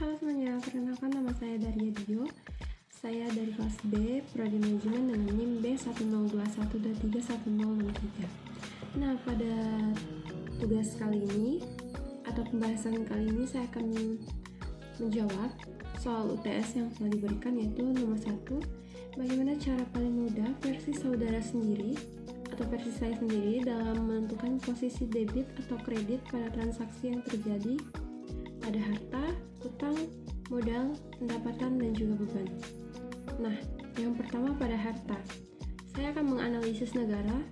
Halo semuanya, perkenalkan nama saya Daria Dio. Saya dari kelas B, Prodi Manajemen dengan NIM B1021231063. Nah, pada tugas kali ini atau pembahasan kali ini saya akan menjawab soal UTS yang telah diberikan, yaitu nomor 1, bagaimana cara paling mudah versi saudara sendiri atau versi saya sendiri dalam menentukan posisi debit atau kredit pada transaksi yang terjadi pada harta, utang, modal, pendapatan, dan juga beban. Nah, yang pertama pada harta. Saya akan menganalisis negara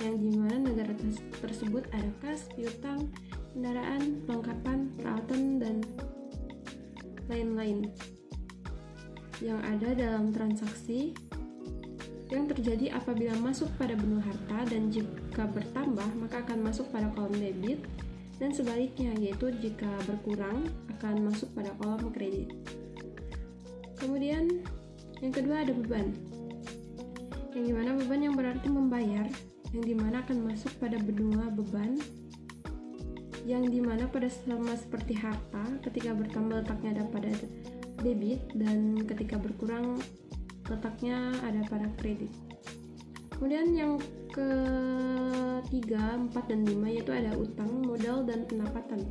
yang dimana negara tersebut ada kas, piutang, kendaraan, perlengkapan, peralatan, dan lain-lain yang ada dalam transaksi yang terjadi apabila masuk pada benua harta, dan jika bertambah maka akan masuk pada kolom debit, dan sebaliknya, yaitu jika berkurang akan masuk pada kolom kredit. Kemudian yang kedua ada beban, yang dimana beban yang berarti membayar, yang dimana akan masuk pada benua beban, yang dimana pada sama seperti harta, ketika bertambah letaknya ada pada debit, dan ketika berkurang letaknya ada pada kredit. Kemudian yang ketiga, 4, dan 5 yaitu ada utang, modal, dan pendapatan,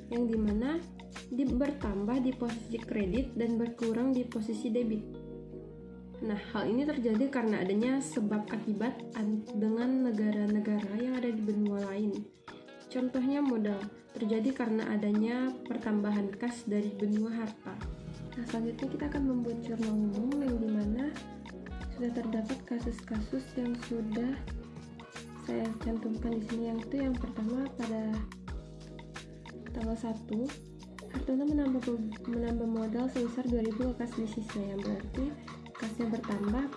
yang dimana bertambah di posisi kredit dan berkurang di posisi debit. Nah, hal ini terjadi karena adanya sebab akibat dengan negara-negara yang ada di benua lain. Contohnya modal, terjadi karena adanya pertambahan kas dari benua harta. Nah, selanjutnya kita akan membuat jurnal umum yang dimana sudah terdapat kasus-kasus yang sudah saya cantumkan di sini. Yang pertama pada tanggal 1, Hartono menambah modal sebesar 2.000 ke kas bisnisnya, yang berarti kasnya bertambah,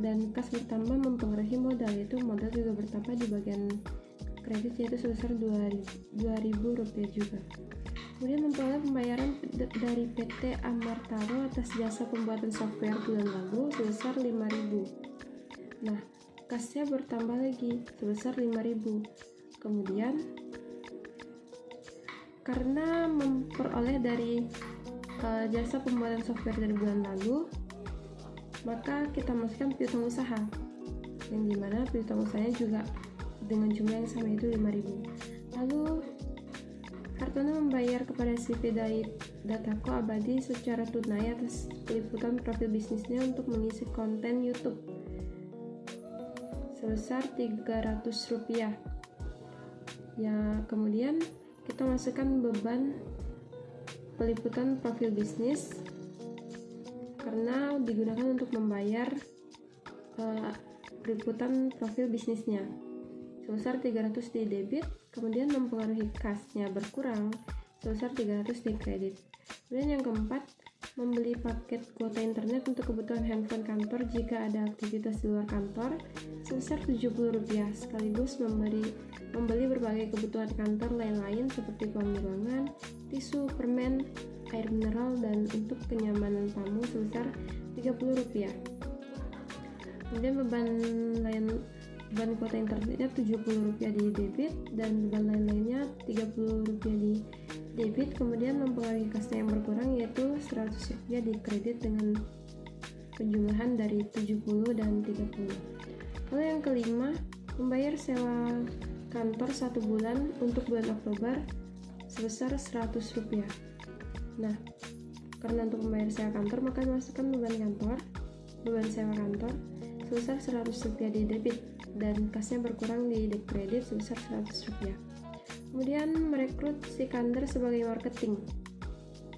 dan kas bertambah mempengaruhi modal, yaitu modal juga bertambah di bagian kredit, yaitu sebesar Rp2.000 juga. Kemudian memperoleh pembayaran dari PT Amartaro atas jasa pembuatan software bulan lalu sebesar Rp5.000. Nah, kasnya bertambah lagi sebesar Rp5.000. Kemudian karena memperoleh dari jasa pembuatan software dari bulan lalu, maka kita masukkan piutang usaha, yang dimana piutang usahanya juga dengan jumlah yang sama, yaitu Rp5.000. Lalu Hartono membayar kepada CV Datako Abadi secara tunai atas peliputan profil bisnisnya untuk mengisi konten YouTube sebesar Rp300. Ya, kemudian kita masukkan beban peliputan profil bisnis karena digunakan untuk membayar peliputan profil bisnisnya sebesar Rp300 di debit, kemudian mempengaruhi kasnya berkurang sebesar Rp300 di kredit. Kemudian yang keempat, membeli paket kuota internet untuk kebutuhan handphone kantor jika ada aktivitas di luar kantor sebesar Rp70, sekaligus membeli berbagai kebutuhan kantor lain-lain seperti uang ruangan, tisu, permen, air mineral, dan untuk kenyamanan tamu sebesar Rp30. Kemudian beban kuota internetnya Rp70 di debit, dan beban lain-lainnya Rp30 di debit. Kemudian mempengaruhi kasnya yang berkurang, yaitu Rp100 di kredit dengan penjumlahan dari 70 dan 30. Lalu yang kelima, membayar sewa kantor 1 bulan untuk bulan Oktober sebesar Rp100. Nah, karena untuk membayar sewa kantor maka masukkan beban sewa kantor sebesar Rp100 di debit, dan kasnya berkurang di kredit sebesar Rp100. Kemudian merekrut Sikander sebagai marketing.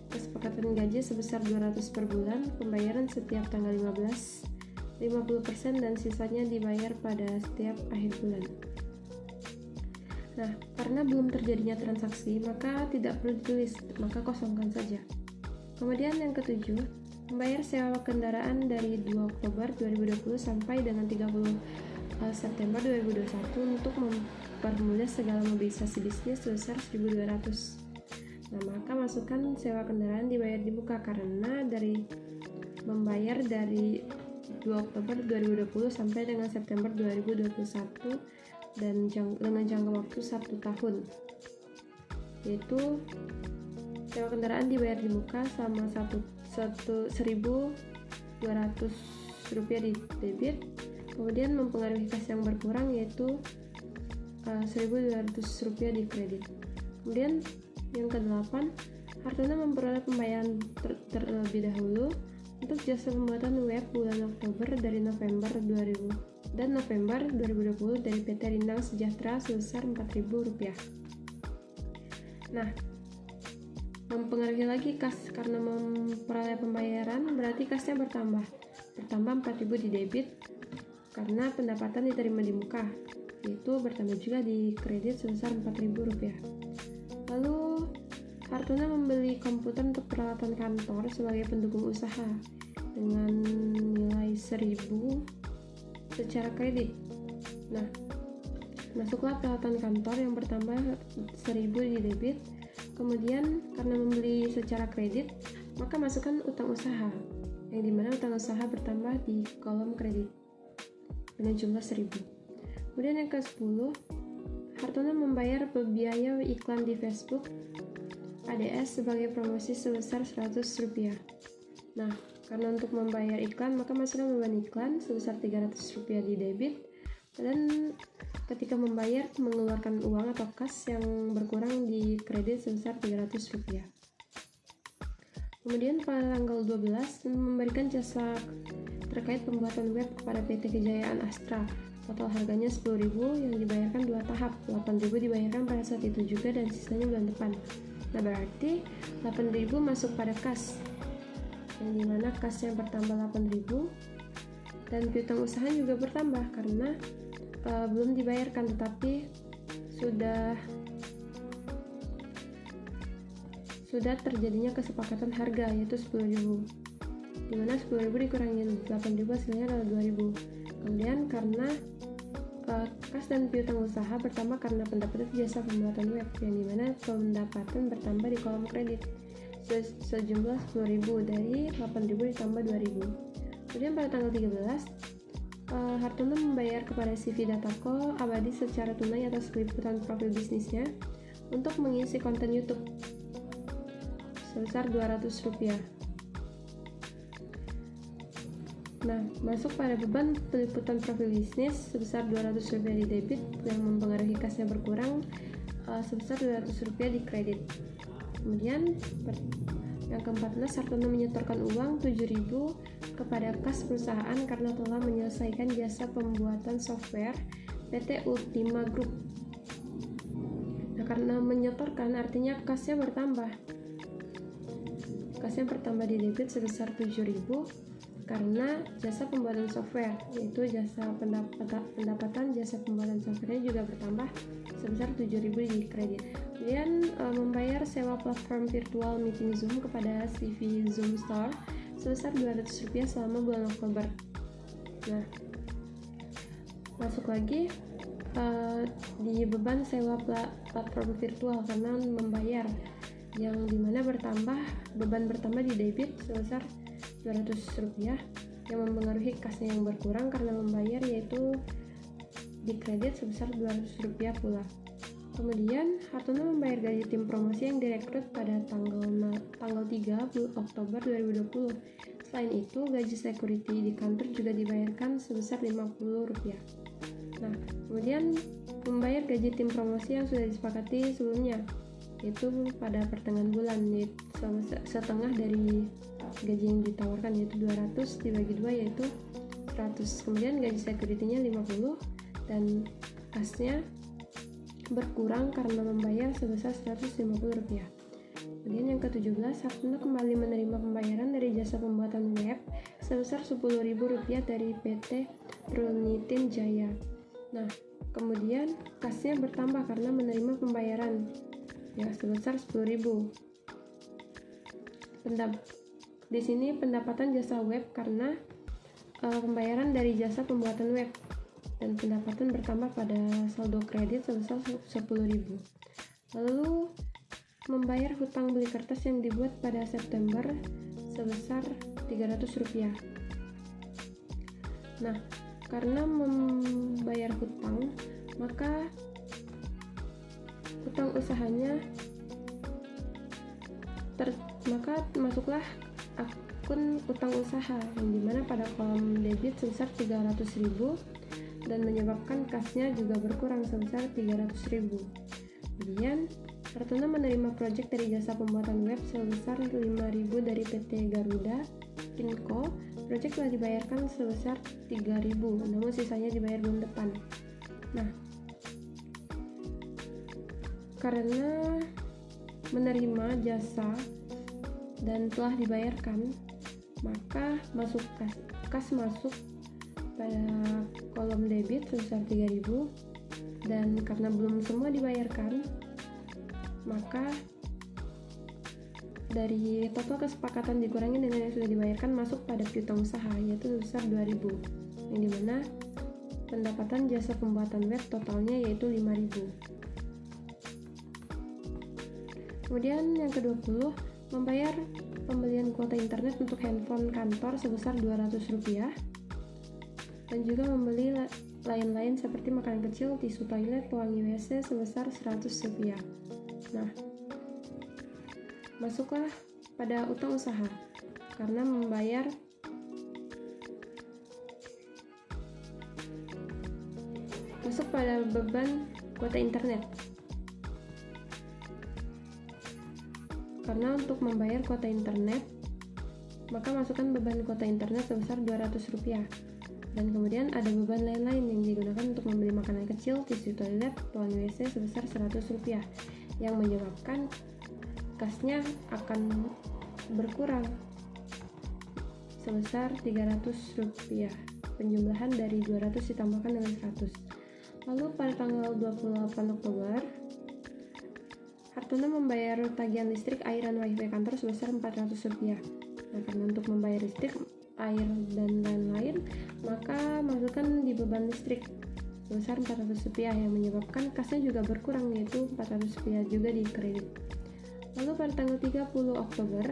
Kesepakatan gaji sebesar Rp200 per bulan, pembayaran setiap tanggal 15, 50%, dan sisanya dibayar pada setiap akhir bulan. Nah, karena belum terjadinya transaksi, maka tidak perlu ditulis, maka kosongkan saja. Kemudian yang ketujuh, membayar sewa kendaraan dari 2 Oktober 2020 sampai dengan 30 September 2021 untuk mempermudah segala mobilisasi bisnis sebesar Rp1.200. Nah, maka masukkan sewa kendaraan dibayar di muka karena membayar dari 2 Oktober 2020 sampai dengan September 2021 dan dengan jangka waktu 1 tahun, yaitu Sewa kendaraan dibayar di muka sama 1.200 rupiah di debit. Kemudian mempengaruhi kas yang berkurang yaitu 1.200 rupiah di kredit. Kemudian yang ke-8, Hartono memperoleh pembayaran terlebih dahulu untuk jasa pembuatan web bulan Oktober dari November 2000 dan November 2020 dari PT Rindang Sejahtera sebesar Rp4.000. Nah, mempengaruhi lagi kas karena memperoleh pembayaran berarti kasnya bertambah 4.000 di debit karena pendapatan diterima di muka, yaitu bertambah juga di kredit sebesar Rp4.000. Lalu Hartono membeli komputer untuk peralatan kantor sebagai pendukung usaha dengan nilai 1.000 secara kredit. Nah, masuklah peralatan kantor yang bertambah 1.000 di debit. Kemudian karena membeli secara kredit, maka masukkan utang usaha, yang dimana utang usaha bertambah di kolom kredit dengan jumlah 1.000. Kemudian yang ke-10, Hartono membayar biaya iklan di Facebook ADS sebagai promosi sebesar Rp100. Nah, karena untuk membayar iklan, maka masukkan beban iklan sebesar Rp300 di debit, dan ketika membayar mengeluarkan uang atau kas yang berkurang di kredit sebesar Rp300. Kemudian pada tanggal 12 memberikan jasa terkait pembuatan web kepada PT Kejayaan Astra. Total harganya 10.000 yang dibayarkan 2 tahap, 8.000 dibayarkan pada saat itu juga dan sisanya bulan depan. Nah, berarti 8.000 masuk pada kas, yang dimana kasnya bertambah 8.000 dan piutang usaha juga bertambah karena belum dibayarkan tetapi sudah terjadinya kesepakatan harga yaitu 10.000, dimana 10.000 dikurangi 8.000 hasilnya adalah 2.000. Kemudian karena kas dan piutang usaha bertambah karena pendapatan jasa pembuatan web, yang dimana pendapatan bertambah di kolom kredit sejumlah 10.000 dari 8.000 ditambah 2.000. Kemudian pada tanggal 13 Hartono membayar kepada CV Datako Abadi secara tunai atas peliputan profil bisnisnya untuk mengisi konten YouTube sebesar Rp200. Nah, masuk pada beban peliputan profil bisnis sebesar Rp200 di debit yang mempengaruhi kasnya berkurang sebesar Rp200 di kredit. Kemudian yang ke-14, Hartono menyetorkan uang 7.000 kepada kas perusahaan karena telah menyelesaikan jasa pembuatan software PT Ultima Group. Nah, karena menyetorkan artinya kasnya bertambah. Kasnya bertambah di debit sebesar 7.000 karena jasa pembuatan software, yaitu jasa pendapatan jasa pembuatan software juga bertambah sebesar 7.000 di kredit. Kemudian membayar sewa platform virtual meeting Zoom kepada CV Zoom Store sebesar Rp200 selama bulan Oktober. Nah, masuk lagi di beban sewa platform virtual karena membayar, yang dimana beban bertambah di debit sebesar Rp200 yang mempengaruhi kasnya yang berkurang karena membayar, yaitu di kredit sebesar Rp200 pula. Kemudian Hartono membayar gaji tim promosi yang direkrut pada tanggal 3 Oktober 2020. Selain itu, gaji security di kantor juga dibayarkan sebesar Rp50. Nah, kemudian membayar gaji tim promosi yang sudah disepakati sebelumnya, yaitu pada pertengahan bulan, setengah dari gaji yang ditawarkan, yaitu 200 dibagi 2 yaitu 100. Kemudian gaji security-nya 50 dan kasnya berkurang karena membayar sebesar Rp150. Kemudian yang ke-17, Hartono kembali menerima pembayaran dari jasa pembuatan web sebesar Rp10.000 dari PT Trunitin Jaya. Nah, kemudian kasnya bertambah karena menerima pembayaran sebesar Rp10.000. Di sini pendapatan jasa web karena pembayaran dari jasa pembuatan web, dan pendapatan bertambah pada saldo kredit sebesar Rp10.000. Lalu membayar hutang beli kertas yang dibuat pada September sebesar Rp300. Nah, karena membayar hutang, maka hutang usahanya maka masuklah akun utang usaha yang dimana pada kolom debit sebesar 300.000 dan menyebabkan kasnya juga berkurang sebesar 300.000. Kemudian Hartono menerima proyek dari jasa pembuatan web sebesar 5.000 dari PT Garuda Inco. Proyek telah dibayarkan sebesar 3.000, namun sisanya dibayar bulan depan. Nah, karena menerima jasa dan telah dibayarkan, maka masuk kas masuk pada kolom debit sebesar 3.000, dan karena belum semua dibayarkan, maka dari total kesepakatan dikurangi dengan yang sudah dibayarkan masuk pada piutang usaha, yaitu sebesar 2.000, yang dimana pendapatan jasa pembuatan web totalnya yaitu 5.000. Kemudian yang ke-20, membayar pembelian kuota internet untuk handphone kantor sebesar Rp200 dan juga membeli lain-lain seperti makanan kecil, tisu toilet, pewangi WC sebesar Rp100. Nah, masuklah pada utang usaha karena masuk pada beban kuota internet. Karena untuk membayar kuota internet, maka masukkan beban kuota internet sebesar Rp200. Dan kemudian ada beban lain-lain yang digunakan untuk membeli makanan kecil, tisu toilet, pewangi WC sebesar Rp100, yang menyebabkan kasnya akan berkurang sebesar Rp300. Penjumlahan dari 200 ditambahkan dengan 100. Lalu pada tanggal 28 Oktober, Hartono membayar tagihan listrik, air, dan wifi kantor sebesar Rp400. Nah, karena untuk membayar listrik, air, dan lain-lain, maka masukkan di beban listrik sebesar Rp400 yang menyebabkan kasnya juga berkurang, yaitu Rp400 juga di kredit. Lalu pada tanggal 30 Oktober,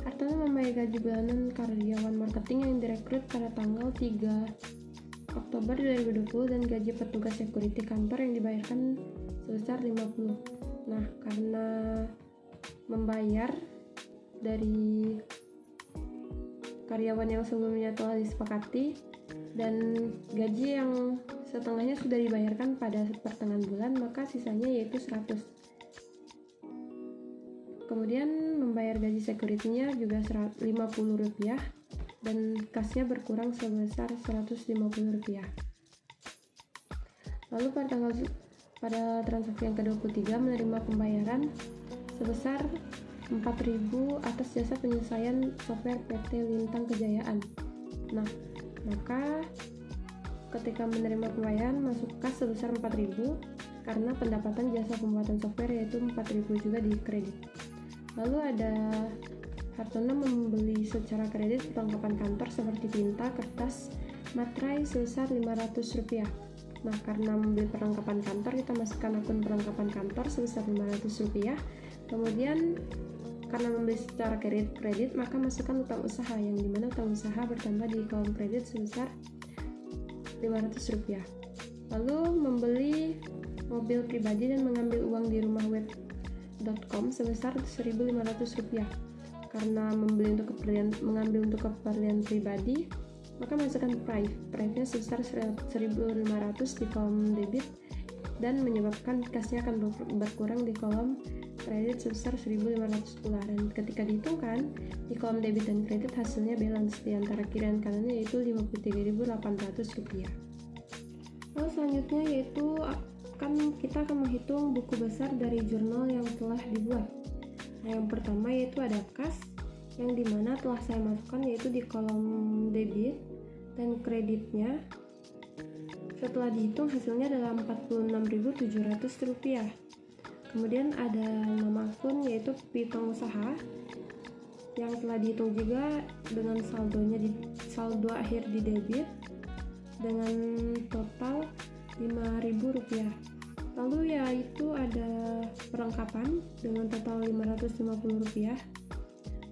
Hartono membayar gaji bulanan karyawan marketing yang direkrut pada tanggal 3 Oktober 2020 dan gaji petugas security kantor yang dibayarkan sebesar 50. Nah, karena membayar dari karyawan yang sebelumnya telah disepakati dan gaji yang setengahnya sudah dibayarkan pada pertengahan bulan, maka sisanya yaitu 100. Kemudian membayar gaji security-nya juga Rp50 dan kasnya berkurang sebesar Rp150. Lalu pada transaksi yang ke-23 menerima pembayaran sebesar 4.000 atas jasa penyelesaian software PT Lintang Kejayaan. Nah, maka ketika menerima pembayaran masuk kas sebesar 4.000 karena pendapatan jasa pembuatan software yaitu 4.000 juga di kredit. Lalu ada Hartono membeli secara kredit perlengkapan kantor seperti tinta, kertas, materai sebesar Rp500. Nah, karena membeli perlengkapan kantor, kita masukkan akun perlengkapan kantor sebesar Rp500. Kemudian karena membeli secara kredit, maka masukkan utang usaha yang dimana utang usaha bertambah di kolom kredit sebesar Rp500. Lalu membeli mobil pribadi dan mengambil uang di rumah web.com sebesar Rp1.500. Karena mengambil untuk keperluan pribadi, maka masukkan price-nya sebesar 1.500 di kolom debit dan menyebabkan kasnya akan berkurang di kolom kredit sebesar 1.500 pula. Dan ketika dihitungkan di kolom debit dan kredit, hasilnya balance di antara kiri dan kanannya yaitu Rp53.800. Lalu selanjutnya yaitu kita akan menghitung buku besar dari jurnal yang telah dibuat. Nah, yang pertama yaitu ada kas yang dimana telah saya masukkan yaitu di kolom debit dan kreditnya. Setelah dihitung hasilnya adalah Rp46.700. Kemudian ada nama akun yaitu piutang usaha yang telah dihitung juga dengan saldo akhir di debit dengan total Rp5.000. Lalu yaitu ada perlengkapan dengan total Rp550.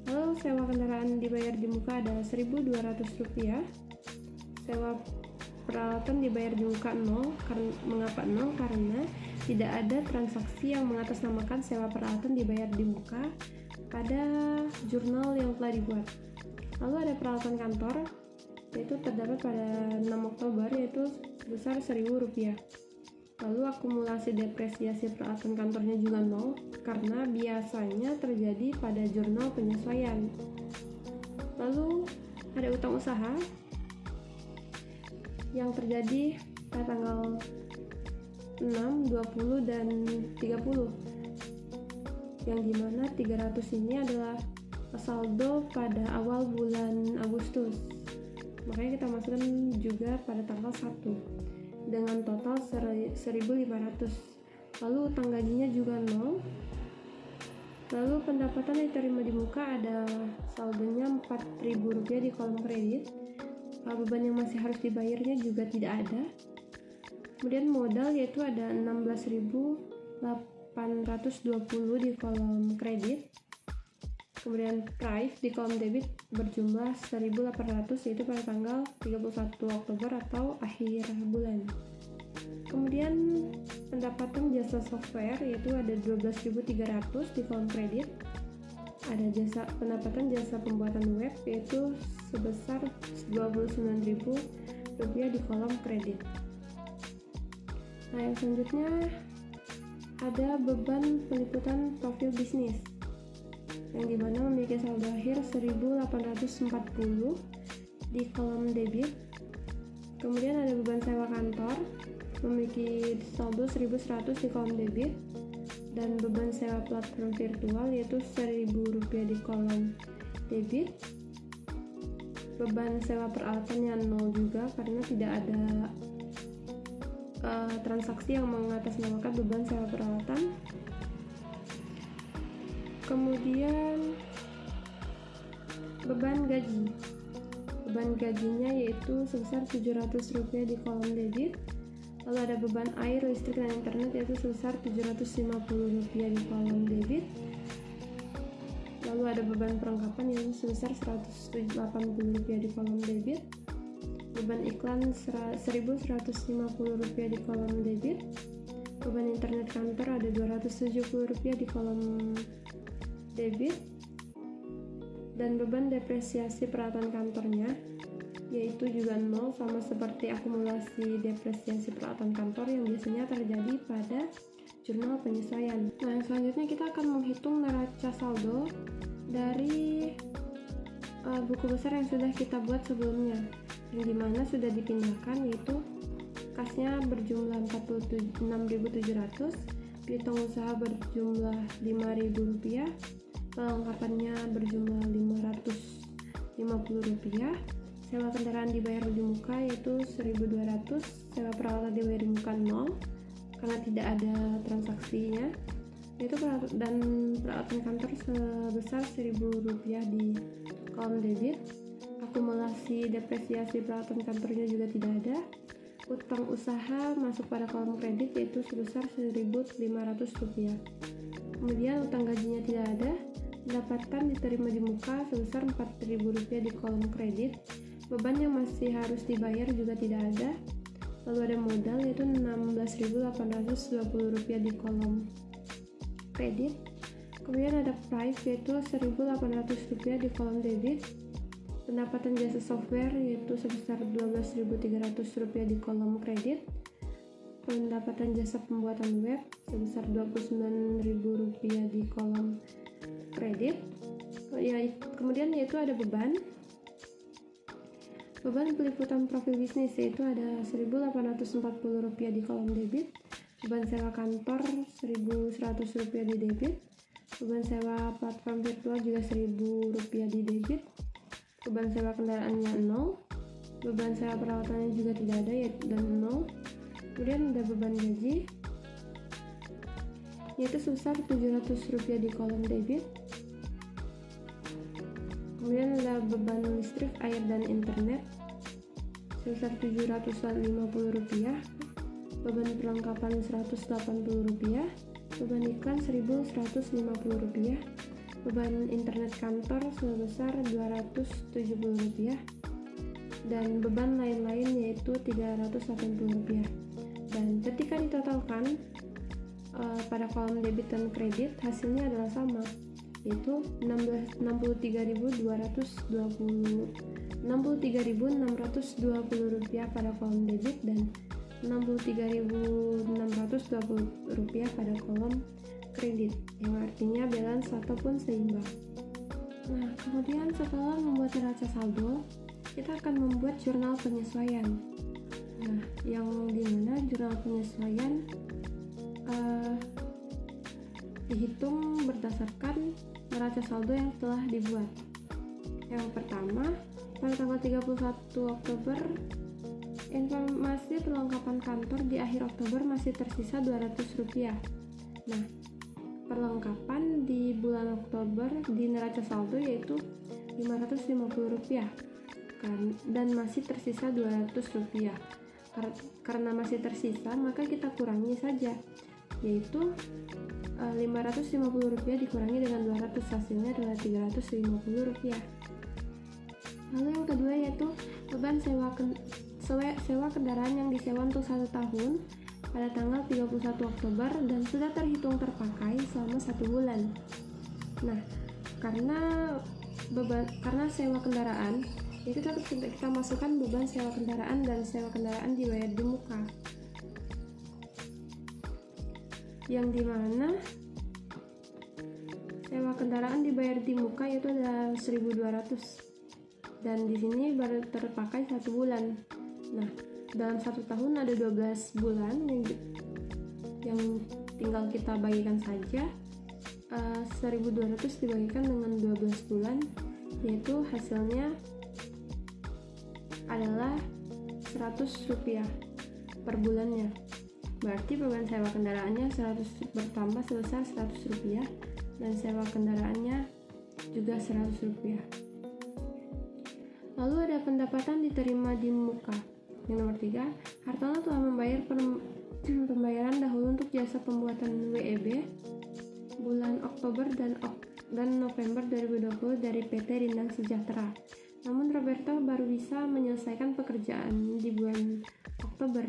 Lalu sewa kendaraan dibayar di muka ada Rp1.200. Sewa peralatan dibayar di muka 0. Mengapa 0? Karena tidak ada transaksi yang mengatasnamakan sewa peralatan dibayar di muka pada jurnal yang telah dibuat. Lalu ada peralatan kantor, yaitu terdapat pada 6 Oktober, yaitu sebesar Rp1.000. Lalu akumulasi depresiasi peralatan kantornya juga 0, karena biasanya terjadi pada jurnal penyesuaian. Lalu ada utang usaha yang terjadi pada tanggal 6, 20, dan 30, yang dimana 300 ini adalah saldo pada awal bulan Agustus, makanya kita masukkan juga pada tanggal 1 dengan total 1.500. Lalu utang gajinya juga 0. Lalu pendapatan yang diterima di muka ada saldonya Rp4.000 di kolom kredit. Beban yang masih harus dibayarnya juga tidak ada. Kemudian modal yaitu ada 16.820 di kolom kredit. Kemudian price di kolom debit berjumlah 1.800, yaitu pada tanggal 31 Oktober atau akhir bulan. Kemudian pendapatan jasa software yaitu ada 12.300 di kolom kredit. Ada pendapatan jasa pembuatan web yaitu sebesar Rp29.000 di kolom kredit. Nah, yang selanjutnya ada beban peliputan profil bisnis, yang dimana memiliki saldo akhir 1.840 di kolom debit. Kemudian ada beban sewa kantor memiliki saldo 1.100 di kolom debit, dan beban sewa platform virtual yaitu Rp1.000 di kolom debit. Beban sewa peralatannya 0 juga karena tidak ada transaksi yang mengatasnamakan beban sewa peralatan. Kemudian beban gaji. Beban gajinya yaitu sebesar Rp700 di kolom debit. Lalu ada beban air, listrik, dan internet yaitu sebesar Rp750 di kolom debit. Lalu ada beban perlengkapan yaitu sebesar Rp180 di kolom debit. Beban iklan Rp1.150 di kolom debit. Beban internet kantor ada Rp270 di kolom debit. Dan beban depresiasi peralatan kantornya yaitu juga 0, sama seperti akumulasi depresiasi peralatan kantor yang biasanya terjadi pada jurnal penyesuaian. Nah, selanjutnya kita akan menghitung neraca saldo dari buku besar yang sudah kita buat sebelumnya, yang dimana sudah dipindahkan, yaitu kasnya berjumlah Rp46.700, piutang usaha berjumlah Rp5.000, perlengkapannya berjumlah Rp550, sewa kendaraan dibayar di muka yaitu Rp1.200, sewa peralatan dibayar di muka 0 karena tidak ada transaksinya, yaitu dan peralatan kantor sebesar Rp1.000 di kolom debit. Akumulasi depresiasi peralatan kantornya juga tidak ada. Utang usaha masuk pada kolom kredit yaitu sebesar Rp1.500. Kemudian utang gajinya tidak ada. Pendapatan diterima di muka sebesar Rp4.000 di kolom kredit. Beban yang masih harus dibayar juga tidak ada. Lalu ada modal yaitu Rp16.820 di kolom kredit. Kemudian ada price yaitu Rp1.800 di kolom debit. Pendapatan jasa software yaitu sebesar Rp12.300 di kolom kredit. Pendapatan jasa pembuatan web sebesar Rp29.000 di kolom kredit. Kemudian yaitu ada beban peliputan profil bisnis yaitu ada Rp1.840 di kolom debit. Beban sewa kantor Rp1.100 di debit. Beban sewa platform virtual juga Rp1.000 di debit. Beban sewa kendaraannya 0. Beban sewa perawatannya juga tidak ada dan 0. Kemudian ada beban gaji yaitu sebesar Rp700 di kolom debit. Kemudian ada beban listrik, air, dan internet sebesar Rp750. Beban perlengkapan Rp180. Beban iklan Rp1.150. Beban internet kantor sebesar Rp270. Dan beban lain-lain yaitu Rp380. Dan ketika ditotalkan, pada kolom debit dan kredit hasilnya adalah sama, yaitu 63.620 rupiah pada kolom debit dan 63.620 rupiah pada kolom kredit, yang artinya balance ataupun seimbang. Nah, kemudian setelah membuat neraca saldo, kita akan membuat jurnal penyesuaian. Nah, yang dimana jurnal penyesuaian dihitung berdasarkan neraca saldo yang telah dibuat. Yang pertama, pada tanggal 31 Oktober, informasi perlengkapan kantor di akhir Oktober masih tersisa Rp200. Nah, perlengkapan di bulan Oktober di neraca saldo yaitu Rp550 dan masih tersisa Rp200. Karena masih tersisa, maka kita kurangi saja, yaitu Rp550 dikurangi dengan 200, hasilnya adalah Rp350. Lalu yang kedua yaitu beban sewa kendaraan yang disewa untuk 1 tahun pada tanggal 31 Oktober dan sudah terhitung terpakai selama 1 bulan. Nah, karena sewa kendaraan, yaitu kita masukkan beban sewa kendaraan dan sewa kendaraan dibayar di muka, yang dimana sewa kendaraan dibayar di muka yaitu adalah 1.200 dan di sini baru terpakai 1 bulan. Nah, dalam 1 tahun ada 12 bulan yang tinggal kita bagikan saja. 1.200 dibagikan dengan 12 bulan, yaitu hasilnya adalah Rp100 per bulannya. Berarti beban sewa kendaraannya 100 bertambah sebesar Rp100 dan sewa kendaraannya juga Rp100. Lalu ada pendapatan diterima di muka. Yang nomor 3, Hartono telah membayar pembayaran dahulu untuk jasa pembuatan WEB bulan Oktober dan November 2020 dari PT Rindang Sejahtera. Namun Roberto baru bisa menyelesaikan pekerjaan di bulan Oktober.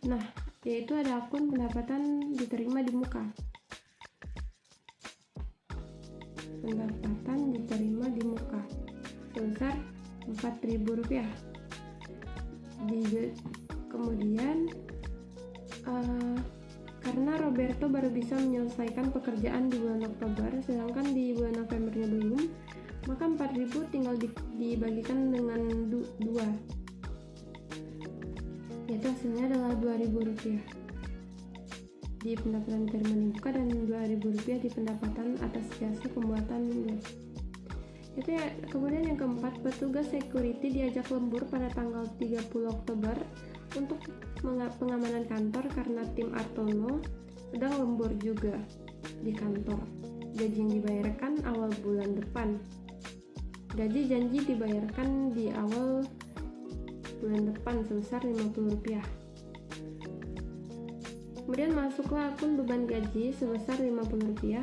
Nah, yaitu ada akun pendapatan diterima di muka. Pendapatan diterima di muka sebesar Rp4.000. Kemudian karena Roberto baru bisa menyelesaikan pekerjaan di bulan Oktober, sedangkan di bulan Novembernya belum, maka 4.000 tinggal dibagikan dengan 2, yaitu hasilnya adalah Rp2.000 di pendapatan diterima di muka dan Rp2.000 di pendapatan atas jasa pembuatan web. Itu ya. Kemudian yang keempat, petugas security diajak lembur pada tanggal 30 Oktober untuk pengamanan kantor karena tim Hartono sedang lembur juga di kantor. Gaji yang dibayarkan awal bulan depan. Gaji janji dibayarkan di awal bulan depan sebesar Rp50. Kemudian masuklah akun beban gaji sebesar Rp50,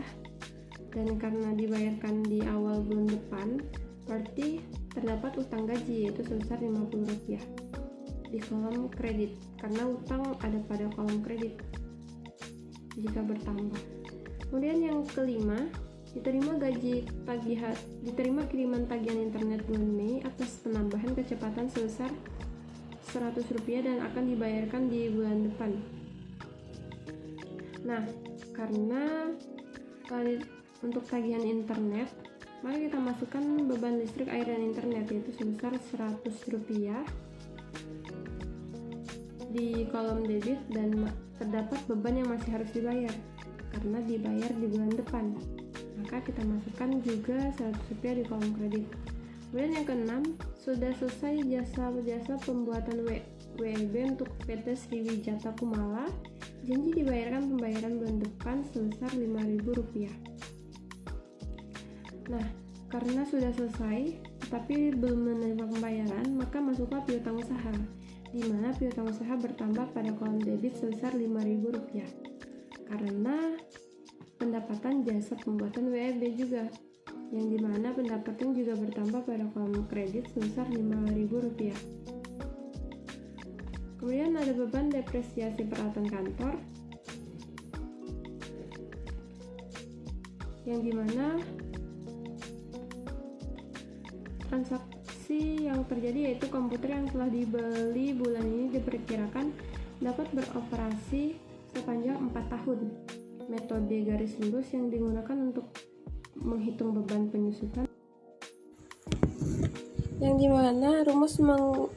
dan karena dibayarkan di awal bulan depan, berarti terdapat utang gaji yaitu sebesar Rp50 di kolom kredit, karena utang ada pada kolom kredit jika bertambah. Kemudian yang kelima, diterima kiriman tagihan internet bulan Mei atas penambahan kecepatan sebesar Rp100 dan akan dibayarkan di bulan depan. Nah, karena untuk tagihan internet, maka kita masukkan beban listrik, air, dan internet yaitu sebesar Rp100 di kolom debit dan terdapat beban yang masih harus dibayar karena dibayar di bulan depan. Maka kita masukkan juga Rp100 di kolom kredit. Kemudian yang keenam, sudah selesai jasa pembuatan WEB untuk PT Sriwijata Kumala. Janji dibayarkan pembayaran bulan depan sebesar Rp5.000. Nah, karena sudah selesai tapi belum menerima pembayaran, maka masuklah piutang usaha, di mana piutang usaha bertambah pada kolom debit sebesar Rp5.000 karena pendapatan jasa pembuatan WEB juga, yang dimana pendapatan juga bertambah pada kolom kredit sebesar Rp5.000. Kemudian ada beban depresiasi peralatan kantor, yang dimana transaksi yang terjadi yaitu komputer yang telah dibeli bulan ini diperkirakan dapat beroperasi sepanjang 4 tahun. Metode garis lurus yang digunakan untuk menghitung beban penyusutan, yang dimana rumus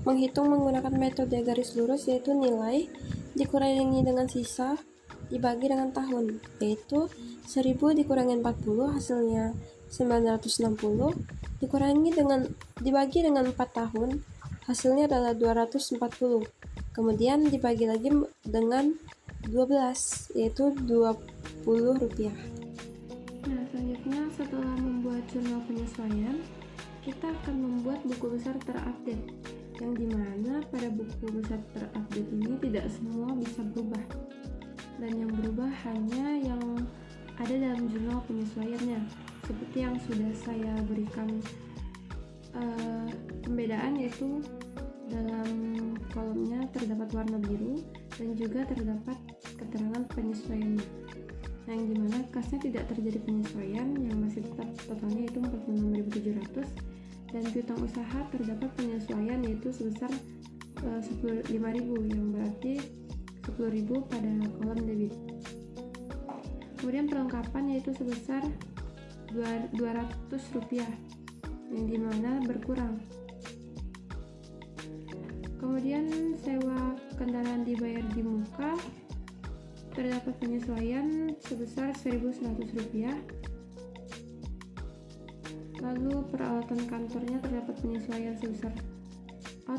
menghitung menggunakan metode garis lurus yaitu nilai dikurangi dengan sisa dibagi dengan tahun, yaitu 1000 dikurangi 40 hasilnya 960, dibagi dengan 4 tahun hasilnya adalah 240, kemudian dibagi lagi dengan 12 yaitu 20 rupiah. Nah, selanjutnya setelah membuat jurnal penyesuaian, kita akan membuat buku besar terupdate, yang dimana pada buku besar terupdate ini tidak semua bisa berubah, dan yang berubah hanya yang ada dalam jurnal penyesuaiannya, seperti yang sudah saya berikan pembedaan, yaitu dalam kolomnya terdapat warna biru dan juga terdapat keterangan penyesuaiannya. Nah, yang dimana kasnya tidak terjadi penyesuaian, yang masih tetap totalnya itu 46.700, dan piutang usaha terdapat penyesuaian yaitu sebesar 5.000, yang berarti 10.000 pada kolom debit. Kemudian perlengkapan yaitu sebesar 200 rupiah, yang dimana berkurang. Kemudian sewa kendaraan dibayar di muka terdapat penyesuaian sebesar 1.100 rupiah. Lalu peralatan kantornya terdapat penyesuaian sebesar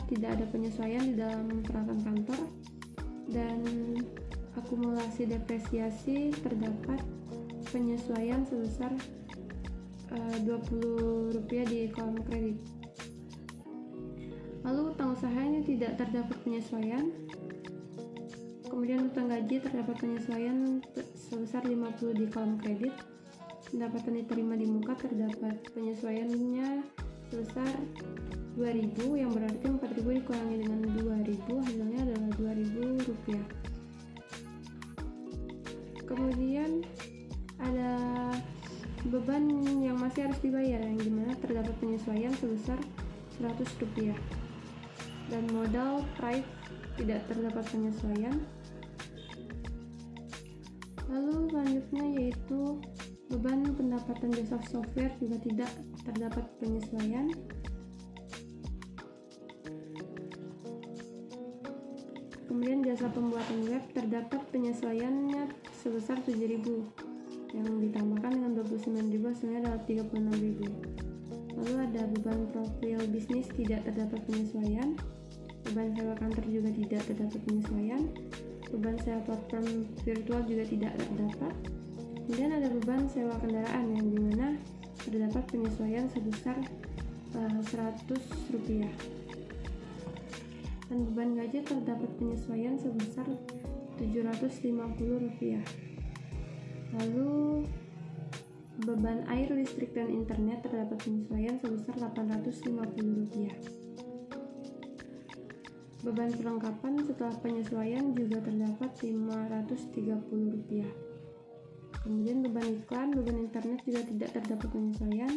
tidak ada penyesuaian di dalam peralatan kantor, dan akumulasi depresiasi terdapat penyesuaian sebesar 20 rupiah di kolom kredit. Lalu utang usahanya tidak terdapat penyesuaian. Kemudian utang gaji terdapat penyesuaian sebesar 50 di kolom kredit. Pendapatan diterima di muka terdapat penyesuaiannya sebesar 2.000, yang berarti 4.000 dikurangi dengan 2.000 hasilnya adalah 2.000 rupiah. Kemudian ada beban yang masih harus dibayar, yang dimana terdapat penyesuaian sebesar 100 rupiah, dan modal price tidak terdapat penyesuaian. Lalu selanjutnya yaitu beban pendapatan jasa software juga tidak terdapat penyesuaian. Kemudian jasa pembuatan web terdapat penyesuaiannya sebesar 7.000, yang ditambahkan dengan 29.000 hasilnya adalah 36.000. Lalu ada beban profil bisnis tidak terdapat penyesuaian. Beban sewa kantor juga tidak terdapat penyesuaian. Beban sewa platform virtual juga tidak terdapat. Kemudian ada beban sewa kendaraan, yang dimana terdapat penyesuaian sebesar 100 rupiah. Dan beban gaji terdapat penyesuaian sebesar 750 rupiah. Lalu beban air, listrik, dan internet terdapat penyesuaian sebesar 850 rupiah. Beban perlengkapan setelah penyesuaian juga terdapat 530 rupiah. Kemudian beban iklan, beban internet juga tidak terdapat penyesuaian.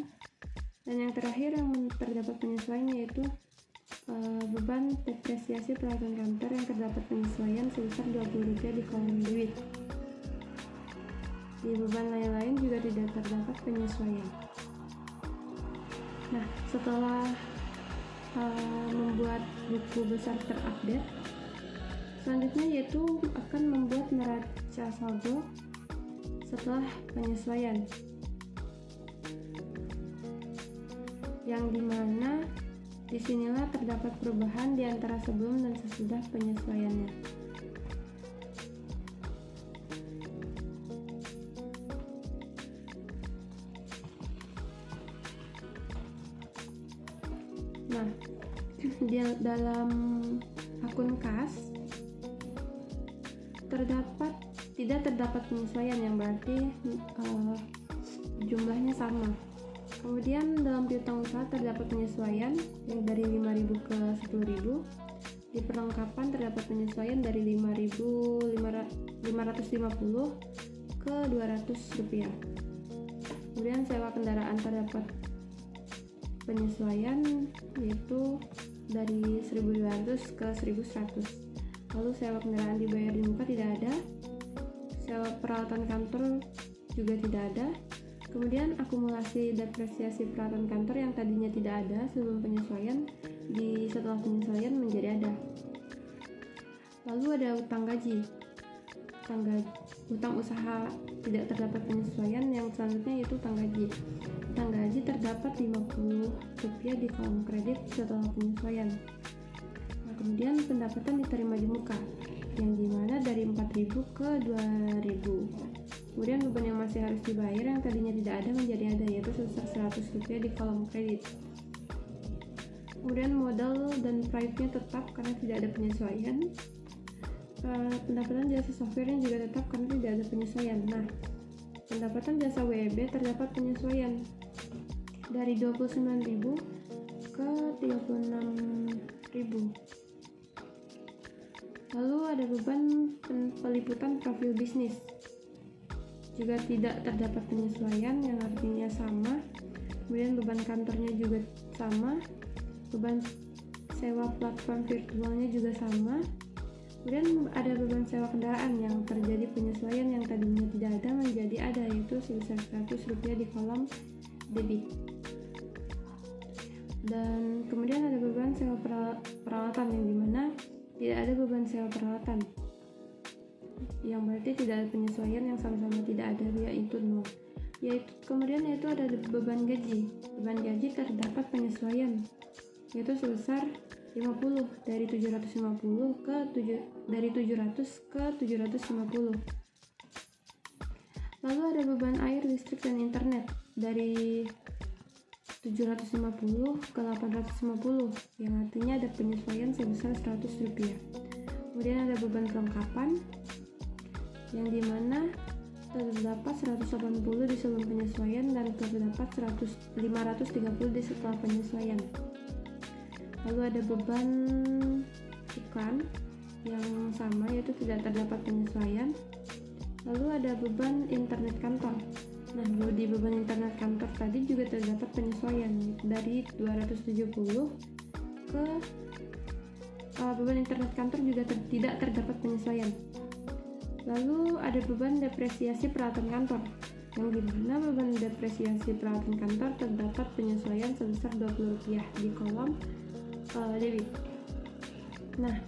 Dan yang terakhir yang terdapat penyesuaian yaitu beban depresiasi peralatan kantor, yang terdapat penyesuaian sebesar 20 rupiah di kolom debit. Di beban lain-lain juga tidak terdapat penyesuaian. Nah, setelah membuat buku besar terupdate, selanjutnya yaitu akan membuat neraca saldo setelah penyesuaian, yang dimana disinilah terdapat perubahan di antara sebelum dan sesudah penyesuaiannya. Nah, di dalam akun kas tidak terdapat penyesuaian, yang berarti jumlahnya sama. Kemudian dalam piutang usaha terdapat penyesuaian yang dari 5.000 ke 10.000. Di perlengkapan terdapat penyesuaian dari 5.550 ke Rp200. Kemudian sewa kendaraan terdapat penyesuaian yaitu dari 1.200 ke 1.100. Lalu sewa kendaraan dibayar di muka tidak ada. Sewa peralatan kantor juga tidak ada. Kemudian akumulasi depresiasi peralatan kantor yang tadinya tidak ada sebelum penyesuaian setelah penyesuaian menjadi ada. Lalu ada utang gaji. Utang usaha tidak terdapat penyesuaian. Yang selanjutnya yaitu utang gaji. Utang gaji terdapat Rp50 di kolom kredit setelah penyesuaian. Nah, kemudian pendapatan diterima di muka, yang dimana dari 4.000 ke 2.000. Kemudian beban yang masih harus dibayar yang tadinya tidak ada menjadi ada, yaitu sebesar Rp100 di kolom kredit. Kemudian modal dan price-nya tetap karena tidak ada penyesuaian. Pendapatan jasa software yang juga tetap karena tidak ada penyesuaian. Nah, pendapatan jasa WEB terdapat penyesuaian dari 29.000 ke 36.000. Lalu ada beban peliputan profil bisnis, juga tidak terdapat penyesuaian, yang artinya sama. Kemudian beban kantornya juga sama, beban sewa platform virtualnya juga sama. Kemudian ada beban sewa kendaraan yang terjadi penyesuaian yang tadinya tidak ada menjadi ada, yaitu sebesar Rp100 di kolom debit. Dan kemudian ada beban sewa peralatan yang dimana tidak ada beban sewa peralatan, yang berarti tidak ada penyesuaian, yang sama-sama tidak ada, yaitu 0. Kemudian ada beban gaji. Beban gaji terdapat penyesuaian, yaitu sebesar 50 dari 700 ke 750. Lalu ada beban air, listrik, dan internet dari 750 ke 850, yang artinya ada penyesuaian sebesar Rp100. Kemudian ada beban kelengkapan, yang dimana terdapat 180 di sebelum penyesuaian dan terdapat 530 di setelah penyesuaian. Lalu ada beban iklan yang sama, yaitu tidak terdapat penyesuaian. Lalu ada beban internet kantor. Nah, di beban internet kantor tadi juga terdapat penyesuaian dari 270 ke beban internet kantor juga tidak terdapat penyesuaian. Lalu ada beban depresiasi peralatan kantor, yang dimana beban depresiasi peralatan kantor terdapat penyesuaian sebesar Rp20 di kolom debit. Nah,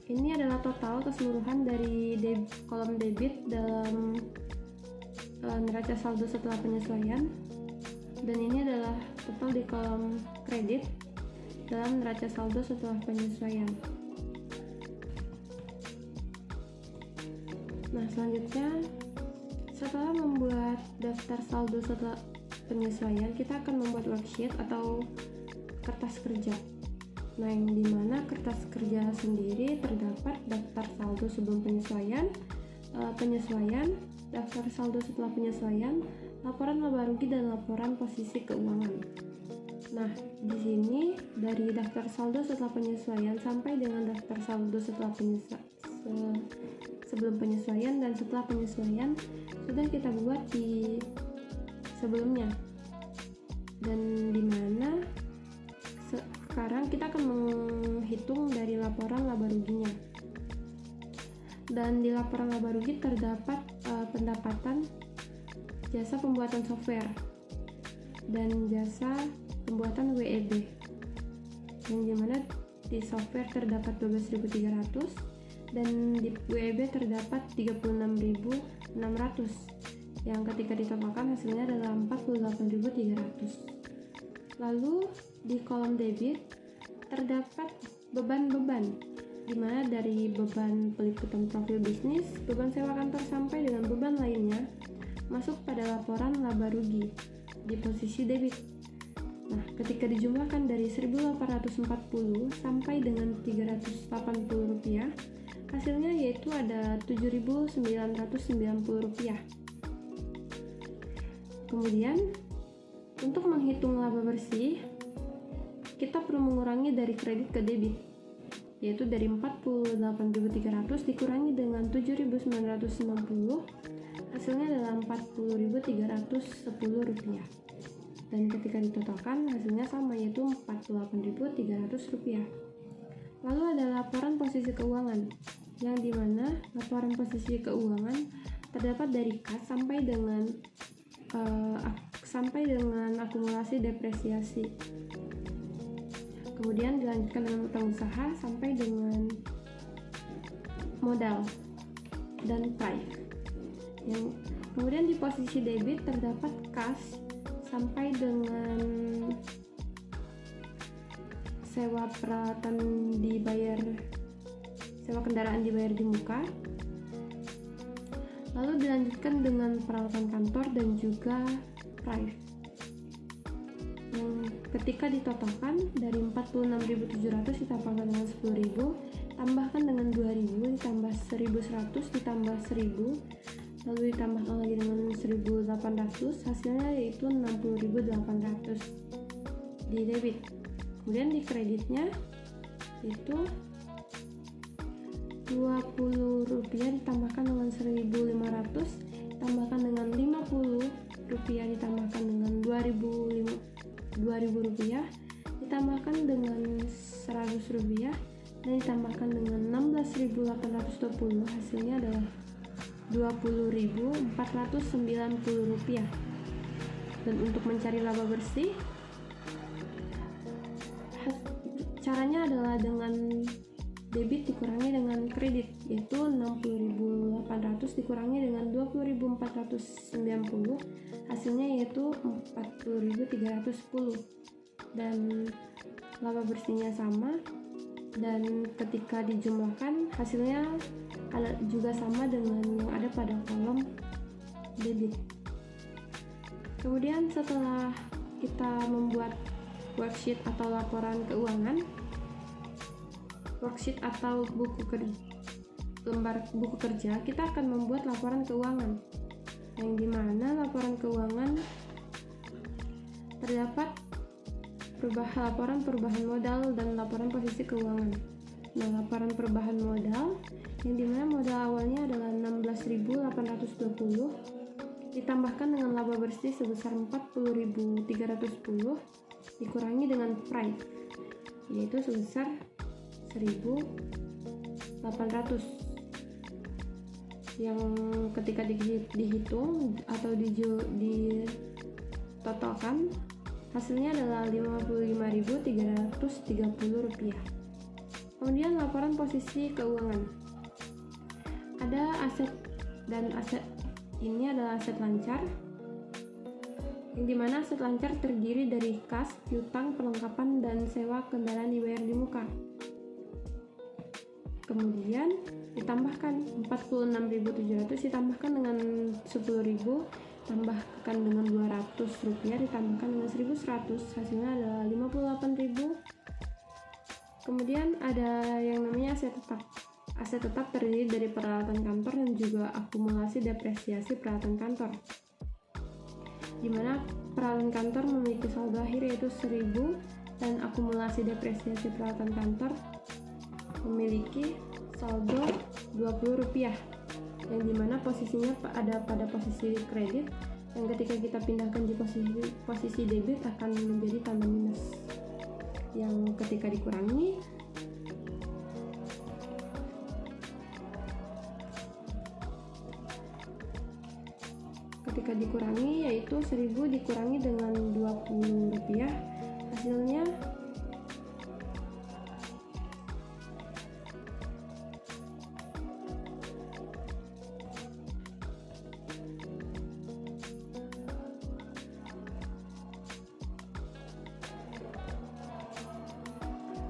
ini adalah total keseluruhan dari kolom debit dalam neraca saldo setelah penyesuaian, dan ini adalah total di kolom kredit dalam neraca saldo setelah penyesuaian. Nah, selanjutnya setelah membuat daftar saldo setelah penyesuaian, kita akan membuat worksheet atau kertas kerja. Nah, yang dimana kertas kerja sendiri terdapat daftar saldo sebelum penyesuaian, daftar saldo setelah penyesuaian, laporan laba rugi, dan laporan posisi keuangan. Nah, di sini dari daftar saldo setelah penyesuaian sampai dengan daftar saldo setelah sebelum penyesuaian dan setelah penyesuaian sudah kita buat di sebelumnya. Dan di mana sekarang kita akan menghitung dari laporan laba ruginya. Dan di laporan laba rugi terdapat pendapatan jasa pembuatan software dan jasa pembuatan WEB, yang dimana di software terdapat 12.300 dan di WEB terdapat 36.600, yang ketika ditotalkan hasilnya adalah 48.300. Lalu di kolom debit terdapat beban-beban, di mana dari beban peliputan profil bisnis, beban sewa kantor sampai dengan beban lainnya masuk pada laporan laba rugi di posisi debit. Nah, ketika dijumlahkan dari 1.840 sampai dengan Rp380, hasilnya yaitu ada Rp7.990. Kemudian, untuk menghitung laba bersih, kita perlu mengurangi dari kredit ke debit, yaitu dari 48.300 dikurangi dengan 7.990, hasilnya adalah 40.310 rupiah. Dan ketika ditotalkan hasilnya sama, yaitu 48.300 rupiah. Lalu ada laporan posisi keuangan, yang dimana laporan posisi keuangan terdapat dari kas sampai dengan akumulasi depresiasi. Kemudian dilanjutkan dengan utang usaha sampai dengan modal dan price. Kemudian di posisi debit terdapat kas sampai dengan sewa peralatan dibayar, sewa kendaraan dibayar di muka. Lalu dilanjutkan dengan peralatan kantor dan juga price. Yang ketika ditotalkan dari 46.700 ditambahkan dengan 10.000, tambahkan dengan 2.000, ditambah 1.100, ditambah 1.000, lalu ditambahkan lagi dengan 1.800, hasilnya yaitu 60.800 di debit. Kemudian di kreditnya itu 20 rupiah ditambahkan dengan 1.500, ditambahkan dengan 50 rupiah, ditambahkan dengan 2.000 rupiah, ditambahkan dengan 100 rupiah, dan ditambahkan dengan 16.820, hasilnya adalah 20.490 rupiah. Dan untuk mencari laba bersih, caranya adalah dengan debit dikurangi dengan kredit, yaitu 60.800 dikurangi dengan 20.490, hasilnya yaitu 40.310. Dan laba bersihnya sama, dan ketika dijumlahkan hasilnya juga sama dengan yang ada pada kolom debit. Kemudian setelah kita membuat worksheet atau laporan keuangan, worksheet atau lembar buku kerja, kita akan membuat laporan keuangan, yang dimana laporan keuangan terdapat laporan perubahan modal dan laporan posisi keuangan. Nah, laporan perubahan modal, yang dimana modal awalnya adalah 16.820, ditambahkan dengan laba bersih sebesar 40.310, dikurangi dengan price, yaitu sebesar 1.800, yang ketika dihitung atau ditotalkan hasilnya adalah 55.330 rupiah. Kemudian laporan posisi keuangan, ada aset, dan aset ini adalah aset lancar, yang dimana aset lancar terdiri dari kas, piutang, perlengkapan, dan sewa kendaraan dibayar di muka. Kemudian ditambahkan 46.700 ditambahkan dengan 10.000, tambahkan dengan 200 rupiah, ditambahkan dengan 1.100, hasilnya adalah 58.000. Kemudian ada yang namanya aset tetap. Aset tetap terdiri dari peralatan kantor dan juga akumulasi depresiasi peralatan kantor, di mana peralatan kantor memiliki saldo akhir yaitu 1.000, dan akumulasi depresiasi peralatan kantor memiliki saldo 20 rupiah, yang dimana posisinya ada pada posisi kredit, yang ketika kita pindahkan di posisi debit akan menjadi tanda minus, yang ketika dikurangi yaitu 1.000 dikurangi dengan 20 rupiah, hasilnya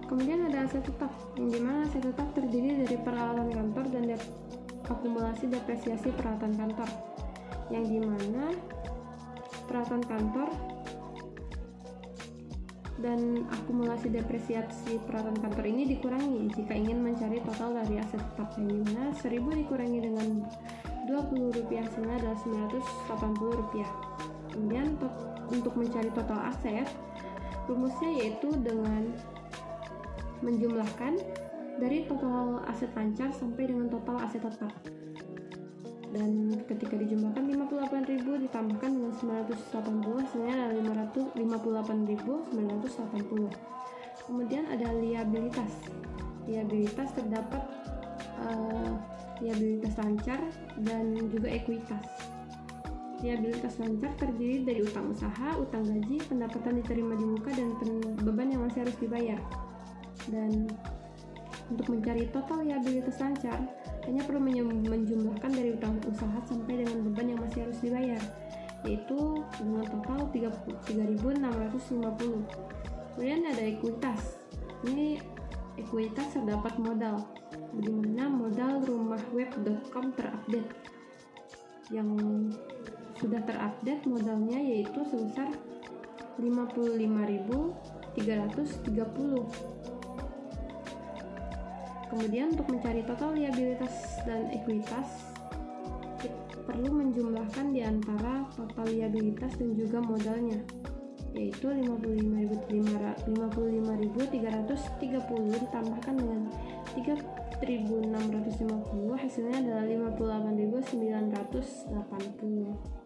Kemudian ada aset tetap, yang dimana aset tetap terdiri dari peralatan kantor dan akumulasi depresiasi peralatan kantor, yang dimana peralatan kantor dan akumulasi depresiasi peralatan kantor ini dikurangi jika ingin mencari total dari aset tetap, yang dimana 1.000 dikurangi dengan 20 rupiah hasilnya adalah 980 rupiah. Kemudian untuk mencari total aset, rumusnya yaitu dengan menjumlahkan dari total aset lancar sampai dengan total aset tetap. Dan ketika dijumlahkan 58.000 ditambahkan dengan 980, hasilnya adalah 58.980. Kemudian ada liabilitas. Liabilitas terdapat liabilitas lancar dan juga ekuitas. Liabilitas lancar terdiri dari utang usaha, utang gaji, pendapatan diterima di muka, dan beban yang masih harus dibayar. Dan untuk mencari total liabilitas lancar, hanya perlu menjumlahkan dari utang usaha sampai dengan beban yang masih harus dibayar, yaitu dengan total 3.650. Kemudian ada ekuitas. Ini ekuitas terdapat modal, di mana modal rumahweb.com terupdate. Yang sudah terupdate modalnya yaitu sebesar 55.330. Kemudian untuk mencari total liabilitas dan ekuitas, kita perlu menjumlahkan di antara total liabilitas dan juga modalnya, yaitu 55.330 ditambahkan dengan 3.650, hasilnya adalah 58.980.